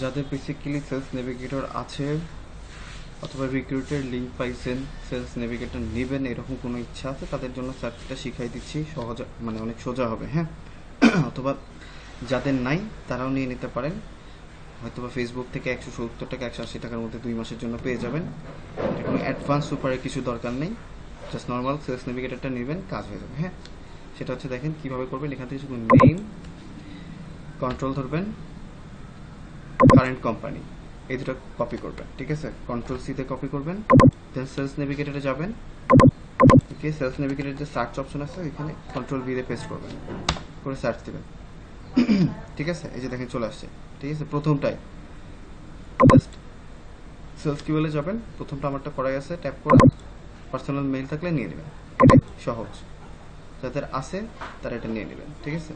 যাদের basically sales navigator আছে অথবা রিক্রুটের লিঙ্ক পাইছেন, সেলস নেভিগেটর নেবেন এরকম কোনো ইচ্ছা আছে, তাদের জন্য স্যারটা শিখাই দিচ্ছি, সহজ মানে অনেক সোজা হবে। হ্যাঁ, অথবা যাদের নাই তারাও নিয়ে নিতে পারেন, হয়তোবা ফেসবুক থেকে 170 টাকা 180 টাকার মধ্যে 2 মাসের জন্য পেয়ে যাবেন। এটা কোনো অ্যাডভান্স সুপারের কিছু দরকার নেই, জাস্ট নর্মাল সেলস নেভিগেটরটা নেবেন, কাজ হয়ে যাবে। হ্যাঁ, সেটা হচ্ছে দেখেন কীভাবে করবেন। এখান থেকে শুধু নেম, কন্ট্রোল ধরবেন, কারেন্ট কোম্পানি, এই দুটো কপি করবেন। ঠিক আছে, কন্ট্রোল সি তে কপি করবেন, দেন সেলস নেভিগেটরে যাবেন। ওকে, সেলস নেভিগেটরের যে সার্চ অপশন আছে এখানে কন্ট্রোল ভি তে পেস্ট করবেন, করে সার্চ দিবেন। ঠিক আছে, এই যে দেখেন চলে আসছে। ঠিক আছে, প্রথমটাই জাস্ট সেলস কিওয়ার্ডে যাবেন, প্রথমটা আমারটা করাই আছে, ট্যাপ করে পার্সোনাল মেইল থাকলে নিয়ে নেবেন। এটাই সহজ, যাদের আছে তারা এটা নিয়ে নেবেন। ঠিক আছে।